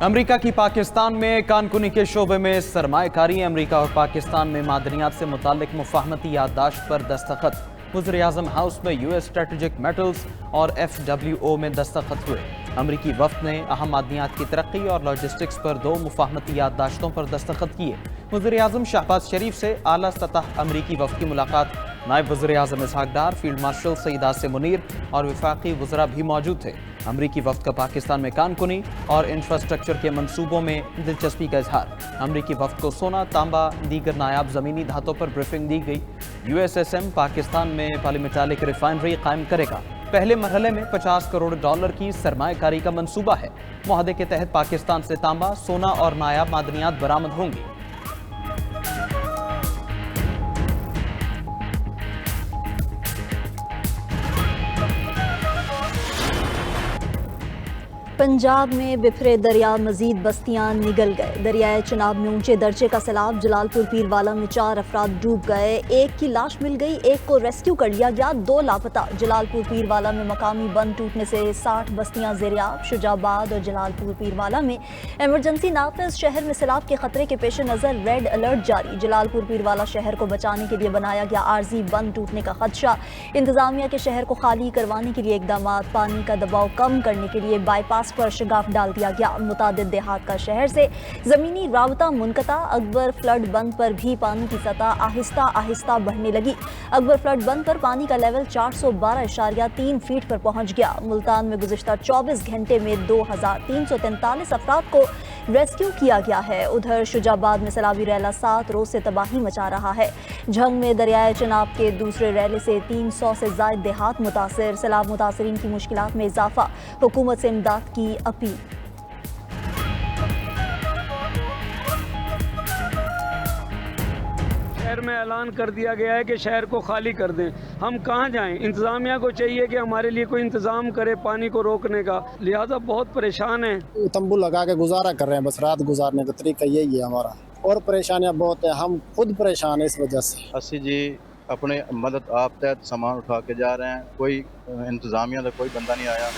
امریکہ کی پاکستان میں کانکنی کے شعبے میں سرمایہ امریکہ اور پاکستان میں معدنیات سے متعلق مفاہمتی یادداشت پر دستخط۔ وزیر اعظم ہاؤس میں یو ایس اسٹریٹجک میٹلز اور FWO میں دستخط ہوئے۔ امریکی وفد نے اہم معدنیات کی ترقی اور لاجسٹکس پر 2 مفاہمتی یادداشتوں پر دستخط کیے۔ وزیر اعظم شہباز شریف سے اعلیٰ سطح امریکی وفد کی ملاقات۔ نائب وزیر اعظم اسحاق ڈار، فیلڈ مارشل سعید آصم منیر اور وفاقی وزراء بھی موجود تھے۔ امریکی وفد کا پاکستان میں کانکنی اور انفراسٹرکچر کے منصوبوں میں دلچسپی کا اظہار۔ امریکی وفد کو سونا، تانبا، دیگر نایاب زمینی دھاتوں پر بریفنگ دی گئی۔ USSM پاکستان میں پالی میٹالک ریفائنری قائم کرے گا۔ پہلے مرحلے میں $50 کروڑ کی سرمایہ کاری کا منصوبہ ہے۔ معاہدے کے تحت پاکستان سے تانبا، سونا اور نایاب معدنیات برآمد ہوں گی۔ پنجاب میں بفرے دریا مزید بستیاں نگل گئے۔ دریائے چناب میں اونچے درجے کا سیلاب۔ جلال پور پیر والا میں 4 افراد ڈوب گئے، 1 کی لاش مل گئی، 1 کو ریسکیو کر لیا گیا، 2 لاپتہ۔ جلال پور پیر والا میں مقامی بند ٹوٹنے سے 60 بستیاں زیر آب۔ شجاع آباد اور جلال پور پیر والا میں ایمرجنسی نافذ۔ شہر میں سیلاب کے خطرے کے پیش نظر ریڈ الرٹ جاری۔ جلال پور پیر والا شہر کو بچانے کے لیے بنایا گیا عارضی بند ٹوٹنے کا خدشہ۔ انتظامیہ کے شہر کو خالی کروانے کے لیے اقدامات۔ پانی کا دباؤ کم کرنے کے لیے بائی پاس پر شگاف ڈال دیا گیا۔ متعدد دیہات کا شہر سے زمینی رابطہ منقطع۔ اکبر فلڈ بند پر بھی پانی کی سطح آہستہ آہستہ بڑھنے لگی۔ اکبر فلڈ بند پر پانی کا لیول 412.3 فیٹ پر پہنچ گیا۔ ملتان میں گزشتہ 24 گھنٹے میں 2343 افراد کو ریسکیو کیا گیا ہے۔ ادھر شجاع آباد میں سیلابی ریلا 7 روز سے تباہی مچا رہا ہے۔ جھنگ میں دریائے چناب کے دوسرے ریلے سے 300 سے زائد دیہات متاثر۔ سیلاب متاثرین کی مشکلات میں اضافہ، حکومت سے امداد کی اپیل۔ شہر میں اعلان کر دیا گیا ہے کہ شہر کو خالی کر دیں۔ ہم کہاں جائیں؟ انتظامیہ کو چاہیے کہ ہمارے لیے کوئی انتظام کرے پانی کو روکنے کا، لہٰذا بہت پریشان ہیں۔ تمبو لگا کے گزارا کر رہے ہیں، بس رات گزارنے کا طریقہ یہی ہے ہمارا، اور پریشانیاں بہت ہیں، ہم خود پریشان ہیں اس وجہ سے۔ اسی جی اپنے مدد آپ تحت سامان اٹھا کے جا رہے ہیں، کوئی انتظامیہ کا کوئی بندہ نہیں آیا۔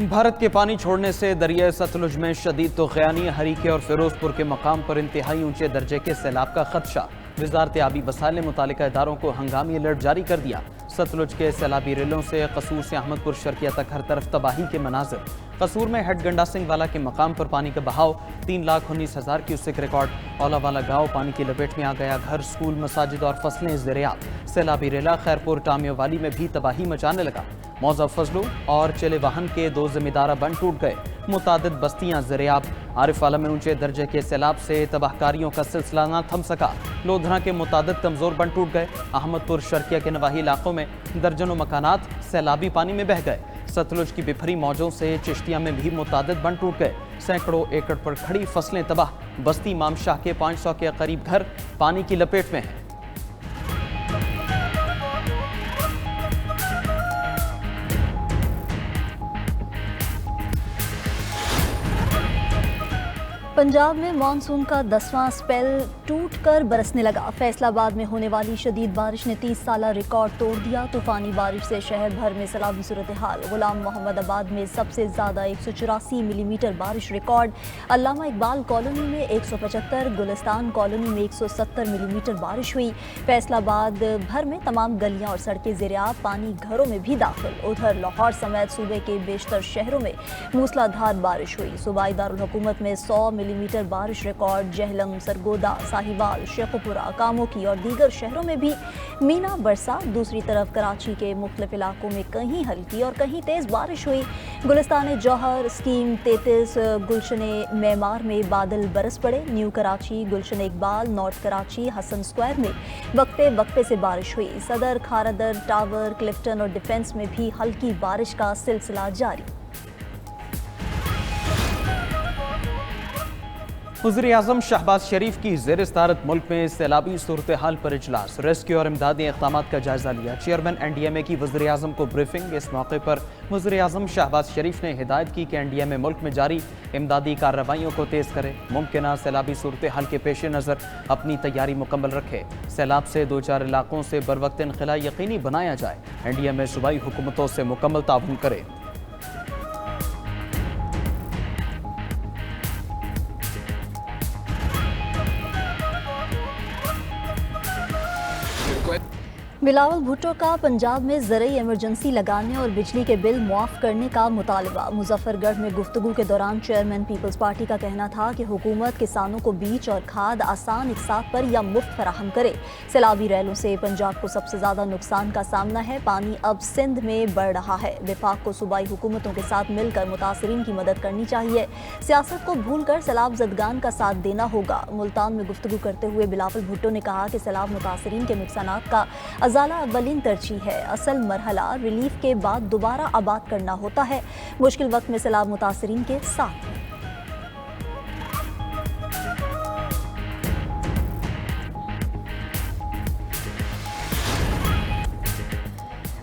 بھارت کے پانی چھوڑنے سے دریائے ستلج میں شدید طغیانی، ہریکے اور فیروز پور کے مقام پر انتہائی اونچے درجے کے سیلاب کا خدشہ۔ وزارت آبی وسائل نے متعلقہ اداروں کو ہنگامی الرٹ جاری کر دیا۔ ستلج کے سیلابی ریلوں سے قصور سے احمد پور شرقیہ تک ہر طرف تباہی کے مناظر۔ قصور میں ہیڈ گنڈا سنگھ والا کے مقام پر پانی کا بہاؤ 3,19,000 کیوسک ریکارڈ۔ اولا والا گاؤں پانی کی لپیٹ میں آ گیا۔ گھر، سکول، مساجد اور فصلیں زیریاب۔ سیلابی ریلا خیرپور ٹامیو والی میں بھی تباہی مچانے لگا۔ موضع فضلو اور چلے واہن کے 2 زمیندارہ بند ٹوٹ گئے۔ متعدد بستیاں زیریاب۔ عارف والا میں اونچے درجے کے سیلاب سے تباہ کاریوں کا سلسلہ نہ تھم سکا۔ لودھرا کے متعدد کمزور بند ٹوٹ گئے۔ احمد پور شرقیہ کے نواحی علاقوں میں درجنوں مکانات سیلابی پانی میں بہہ گئے۔ ستلج کی بپھری موجوں سے چشتیہ میں بھی متعدد بند ٹوٹ گئے۔ سینکڑوں ایکڑ پر کھڑی فصلیں تباہ۔ بستی امام شاہ کے 500 کے قریب گھر پانی کی لپیٹ میں ہیں۔ پنجاب میں مانسون کا 10واں سپیل ٹوٹ کر برسنے لگا۔ فیصل آباد میں ہونے والی شدید بارش نے 30 سالہ ریکارڈ توڑ دیا۔ طوفانی بارش سے شہر بھر میں سیلابی صورتحال۔ غلام محمد آباد میں سب سے زیادہ 184 ملی میٹر بارش ریکارڈ۔ علامہ اقبال کالونی میں 175، گلستان کالونی میں 170 ملی میٹر بارش ہوئی۔ فیصل آباد بھر میں تمام گلیاں اور سڑکیں زیرآب، پانی گھروں میں بھی داخل۔ ادھر لاہور سمیت صوبے کے بیشتر شہروں میں موسلا دھار بارش ہوئی۔ صوبائی دارالحکومت میں 100 ملی میٹر بارش ریکارڈ۔ جہلم، سرگودا، ساہیوال، شیخوپورہ، کاموکی اور دیگر شہروں میں بھی مینا برسا۔ دوسری طرف کراچی کے مختلف علاقوں میں کہیں ہلکی اور کہیں تیز بارش ہوئی۔ گلستان جوہر، اسکیم 33، گلشن معمار میں بادل برس پڑے۔ نیو کراچی، گلشن اقبال، نارتھ کراچی، حسن اسکوائر میں وقفے وقفے سے بارش ہوئی۔ صدر، کھارادر، ٹاور، کلفٹن اور ڈیفنس میں بھی ہلکی بارش کا سلسلہ جاری۔ وزیر اعظم شہباز شریف کی زیر صدارت ملک میں سیلابی صورتحال پر اجلاس۔ ریسکیو اور امدادی اقدامات کا جائزہ لیا۔ چیئرمین NDMA کی وزیر اعظم کو بریفنگ۔ اس موقع پر وزیر اعظم شہباز شریف نے ہدایت کی کہ NDMA ملک میں جاری امدادی کارروائیوں کو تیز کرے، ممکنہ سیلابی صورتحال کے پیش نظر اپنی تیاری مکمل رکھے، سیلاب سے دوچار علاقوں سے بروقت انخلاء یقینی بنایا جائے، NDMA صوبائی حکومتوں سے مکمل تعاون کرے۔ بلاول بھٹو کا پنجاب میں زرعی ایمرجنسی لگانے اور بجلی کے بل معاف کرنے کا مطالبہ۔ مظفر گڑھ میں گفتگو کے دوران چیئرمین پیپلز پارٹی کا کہنا تھا کہ حکومت کسانوں کو بیج اور کھاد آسان اقساط پر یا مفت فراہم کرے۔ سیلابی ریلوں سے پنجاب کو سب سے زیادہ نقصان کا سامنا ہے۔ پانی اب سندھ میں بڑھ رہا ہے۔ وفاق کو صوبائی حکومتوں کے ساتھ مل کر متاثرین کی مدد کرنی چاہیے۔ سیاست کو بھول کر سیلاب زدگان کا ساتھ دینا ہوگا۔ ملتان میں گفتگو کرتے ہوئے بلاول بھٹو نے کہا کہ سیلاب متاثرین کے نقصانات کا ازالہ اولین ترجیح ہے۔ اصل مرحلہ ریلیف کے بعد دوبارہ آباد کرنا ہوتا ہے۔ مشکل وقت میں سیلاب متاثرین کے ساتھ ہیں۔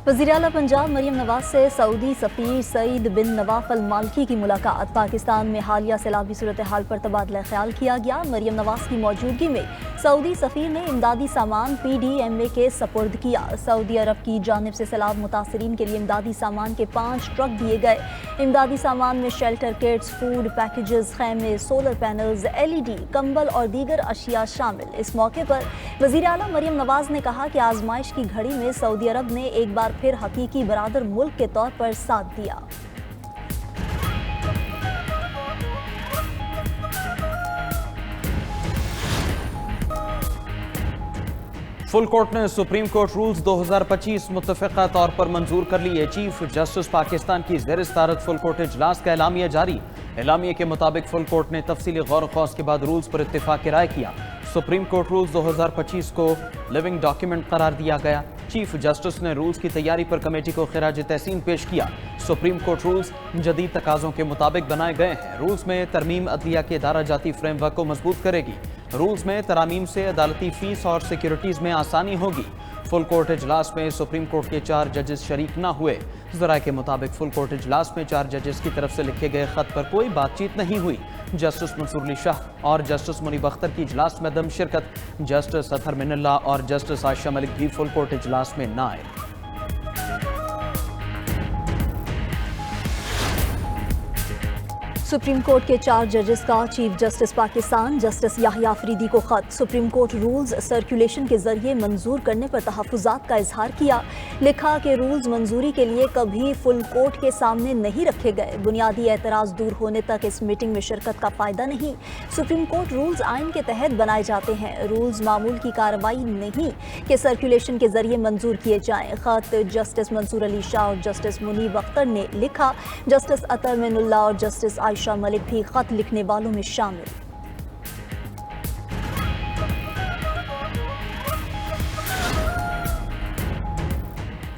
وزیر اعلیٰ پنجاب مریم نواز سے سعودی سفیر سعید بن نواف المالکی کی ملاقات۔ پاکستان میں حالیہ سیلابی صورتحال پر تبادلہ خیال کیا گیا۔ مریم نواز کی موجودگی میں سعودی سفیر نے امدادی سامان PDMA کے سپرد کیا۔ سعودی عرب کی جانب سے سیلاب متاثرین کے لیے امدادی سامان کے 5 ٹرک دیے گئے۔ امدادی سامان میں شیلٹر کٹس، فوڈ پیکیجز، خیمے، سولر پینلز، LED، کمبل اور دیگر اشیاء شامل۔ اس موقع پر وزیر اعلیٰ مریم نواز نے کہا کہ آزمائش کی گھڑی میں سعودی عرب نے ایک بار پھر حقیقی برادر ملک کے طور پر ساتھ دیا۔ فل کورٹ نے سپریم کورٹ رولز 2025 متفقہ طور پر منظور کر لیے۔ چیف جسٹس پاکستان کی زیر صدارت فل کورٹ اجلاس کا اعلامیہ جاری۔ اعلامیے کے مطابق فل کورٹ نے تفصیلی غور و خوض کے بعد رولز پر اتفاق رائے کیا۔ سپریم کورٹ رولز 2025 کو لیونگ ڈاکیومنٹ قرار دیا گیا۔ چیف جسٹس نے رولز کی تیاری پر کمیٹی کو خراج تحسین پیش کیا۔ سپریم کورٹ رولز جدید تقاضوں کے مطابق بنائے گئے ہیں۔ رولز میں ترمیم عدلیہ کے ادارہ جاتی فریم ورک کو مضبوط کرے گی۔ رولز میں ترامیم سے عدالتی فیس اور سیکیورٹیز میں آسانی ہوگی۔ فل کورٹ اجلاس میں سپریم کورٹ کے 4 ججز شریک نہ ہوئے۔ ذرائع کے مطابق فل کورٹ اجلاس میں 4 ججز کی طرف سے لکھے گئے خط پر کوئی بات چیت نہیں ہوئی۔ جسٹس منصور علی شاہ اور جسٹس منیب اختر کی اجلاس میں عدم شرکت۔ جسٹس اطہر من اللہ اور جسٹس عائشہ ملک بھی فل کورٹ اجلاس میں نہ آئے۔ سپریم کورٹ کے 4 ججز کا چیف جسٹس پاکستان جسٹس یحییٰ آفریدی کو خط۔ سپریم کورٹ رولز سرکولیشن کے ذریعے منظور کرنے پر تحفظات کا اظہار کیا۔ لکھا کہ رولز منظوری کے لیے کبھی فل کورٹ کے سامنے نہیں رکھے گئے۔ بنیادی اعتراض دور ہونے تک اس میٹنگ میں شرکت کا فائدہ نہیں۔ سپریم کورٹ رولز آئین کے تحت بنائے جاتے ہیں۔ رولز معمول کی کارروائی نہیں کہ سرکولیشن کے ذریعے منظور کیے جائیں۔ خط جسٹس منصور علی شاہ اور جسٹس منیب اختر نے لکھا۔ جسٹس اطہر من اللہ اور جسٹس عائشہ ملک بھی خط لکھنے والوں میں شامل۔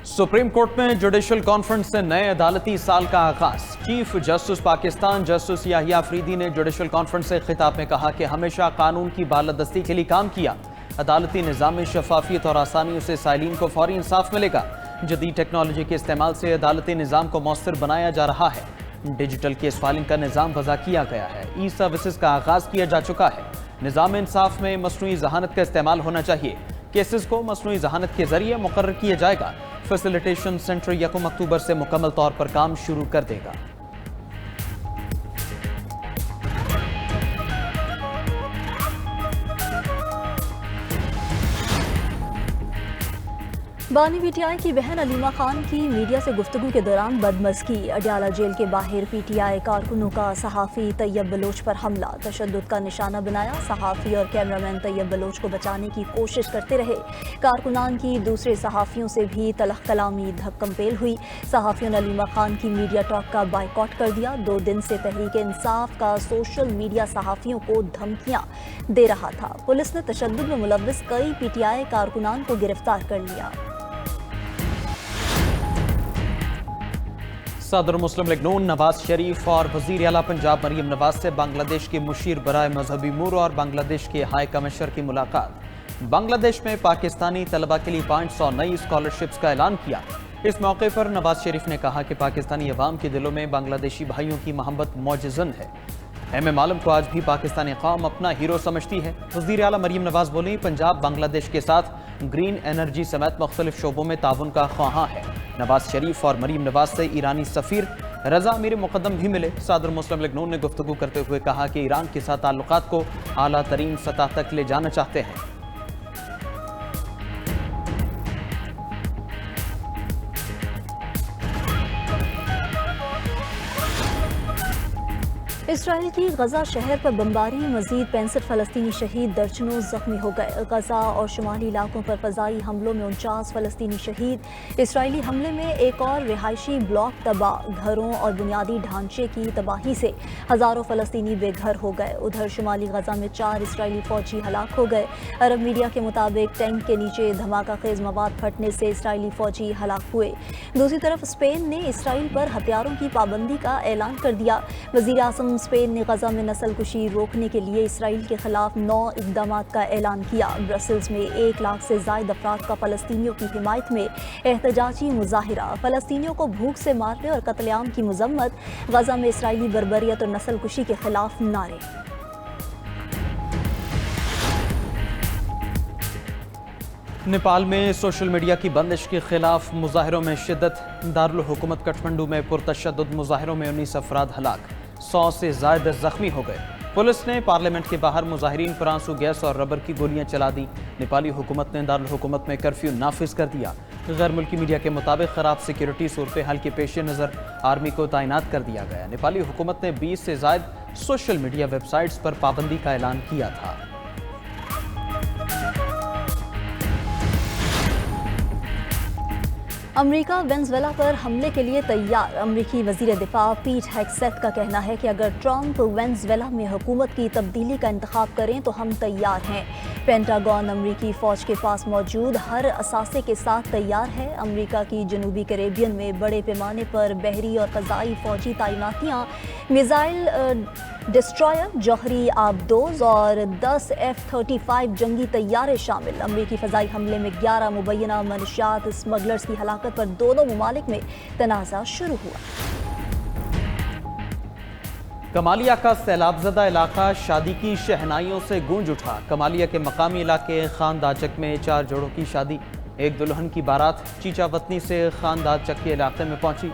سپریم کورٹ میں جوڈیشل کانفرنس سے نئے عدالتی سال کا آغاز۔ چیف جسٹس پاکستان جسٹس یحییٰ آفریدی نے جوڈیشل کانفرنس سے خطاب میں کہا کہ ہمیشہ قانون کی بالادستی کے لیے کام کیا۔ عدالتی نظام میں شفافیت اور آسانیوں سے سائلین کو فوری انصاف ملے گا۔ جدید ٹیکنالوجی کے استعمال سے عدالتی نظام کو مؤثر بنایا جا رہا ہے۔ ڈیجیٹل کیس فائلنگ کا نظام وضع کیا گیا ہے۔ ای سروسز کا آغاز کیا جا چکا ہے۔ نظام انصاف میں مصنوعی ذہانت کا استعمال ہونا چاہیے۔ کیسز کو مصنوعی ذہانت کے ذریعے مقرر کیا جائے گا۔ فیسیلیٹیشن سینٹر 1 اکتوبر سے مکمل طور پر کام شروع کر دے گا۔ بانی PTI کی بہن علیمہ خان کی میڈیا سے گفتگو کے دوران بدمزگی۔ اڈیالہ جیل کے باہر PTI کارکنوں کا صحافی طیب بلوچ پر حملہ، تشدد کا نشانہ بنایا۔ صحافی اور کیمرامین طیب بلوچ کو بچانے کی کوشش کرتے رہے۔ کارکنان کی دوسرے صحافیوں سے بھی تلخ کلامی دھکم پیل ہوئی۔ صحافیوں نے علیمہ خان کی میڈیا ٹاک کا بائیکاٹ کر دیا۔ 2 دن سے تحریک انصاف کا سوشل میڈیا صحافیوں کو دھمکیاں دے رہا تھا۔ پولیس نے تشدد میں ملوث کئی PTI کارکنان کو گرفتار کر لیا۔ صدر مسلم لیگ نون نواز شریف اور وزیر اعلیٰ پنجاب مریم نواز سے بنگلہ دیش کے مشیر برائے مذہبی امور اور بنگلہ دیش کے ہائی کمشنر کی ملاقات۔ بنگلہ دیش میں پاکستانی طلبہ کے لیے 500 نئی اسکالرشپس کا اعلان کیا۔ اس موقع پر نواز شریف نے کہا کہ پاکستانی عوام کے دلوں میں بنگلہ دیشی بھائیوں کی محبت معجزن ہے۔ MM عالم کو آج بھی پاکستانی قوم اپنا ہیرو سمجھتی ہے۔ وزیر اعلیٰ مریم نواز بولی، پنجاب بنگلہ دیش کے ساتھ گرین انرجی سمیت مختلف شعبوں میں تعاون کا خواہاں ہے۔ نواز شریف اور مریم نواز سے ایرانی سفیر رضا امیر مقدم بھی ملے۔ صدر مسلم لیگ نون نے گفتگو کرتے ہوئے کہا کہ ایران کے ساتھ تعلقات کو اعلیٰ ترین سطح تک لے جانا چاہتے ہیں۔ اسرائیل کی غزہ شہر پر بمباری، مزید 65 فلسطینی شہید، درجنوں زخمی ہو گئے۔ غزہ اور شمالی علاقوں پر فضائی حملوں میں 49 فلسطینی شہید۔ اسرائیلی حملے میں ایک اور رہائشی بلاک تباہ، گھروں اور بنیادی ڈھانچے کی تباہی سے ہزاروں فلسطینی بے گھر ہو گئے۔ ادھر شمالی غزہ میں 4 اسرائیلی فوجی ہلاک ہو گئے۔ عرب میڈیا کے مطابق ٹینک کے نیچے دھماکہ خیز مواد پھٹنے سے اسرائیلی فوجی ہلاک ہوئے۔ دوسری طرف اسپین نے اسرائیل پر ہتھیاروں کی پابندی کا اعلان کر دیا۔ وزیر اعظم اسپین نے غزہ میں نسل کشی روکنے کے لیے اسرائیل کے خلاف 9 اقدامات کا اعلان کیا۔ برسلز میں 1 لاکھ سے زائد افراد کا فلسطینیوں کی حمایت میں احتجاجی مظاہرہ، فلسطینیوں کو بھوک سے مارنے اور قتل عام کی مذمت، غزہ میں اسرائیلی بربریت اور نسل کشی کے خلاف نعرے۔ نیپال میں سوشل میڈیا کی بندش کے خلاف مظاہروں میں شدت، دارالحکومت کٹھمنڈو میں پرتشدد مظاہروں میں 19 افراد ہلاک، 100 سے زائد زخمی ہو گئے۔ پولیس نے پارلیمنٹ کے باہر مظاہرین پر آنسو گیس اور ربر کی گولیاں چلا دیں۔ نیپالی حکومت نے دارالحکومت میں کرفیو نافذ کر دیا۔ غیر ملکی میڈیا کے مطابق خراب سیکیورٹی صورتحال کے پیش نظر آرمی کو تعینات کر دیا گیا۔ نیپالی حکومت نے 20 سے زائد سوشل میڈیا ویب سائٹس پر پابندی کا اعلان کیا تھا۔ امریکہ وینزویلا پر حملے کے لیے تیار۔ امریکی وزیر دفاع پیٹ ہیگسیتھ کا کہنا ہے کہ اگر ٹرمپ وینزویلا میں حکومت کی تبدیلی کا انتخاب کریں تو ہم تیار ہیں۔ پینٹاگون امریکی فوج کے پاس موجود ہر اثاثے کے ساتھ تیار ہے۔ امریکہ کی جنوبی کیریبین میں بڑے پیمانے پر بحری اور فضائی فوجی تعیناتیاں، میزائل ڈسٹرائر، جوہری آبدوز اور 10 F-35 جنگی طیارے شامل۔ امریکی فضائی حملے میں 11 مبینہ منشیات اسمگلرز کی ہلاکت پر دونوں ممالک میں تنازع شروع ہوا۔ کمالیہ کا سیلاب زدہ علاقہ شادی کی شہنائیوں سے گونج اٹھا۔ کمالیہ کے مقامی علاقے خان داچک میں 4 جوڑوں کی شادی، ایک دلہن کی بارات چیچا وطنی سے خان داچک کے علاقے میں پہنچی،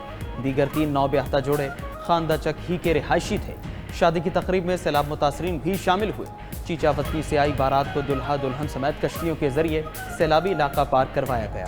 دیگر 3 نوبیاہتا جوڑے خان داچک ہی کے رہائشی تھے۔ شادی کی تقریب میں سیلاب متاثرین بھی شامل ہوئے۔ چیچا وطنی سے آئی بارات کو دلہا دلہن سمیت کشتیوں کے ذریعے سیلابی علاقہ پار کروایا گیا۔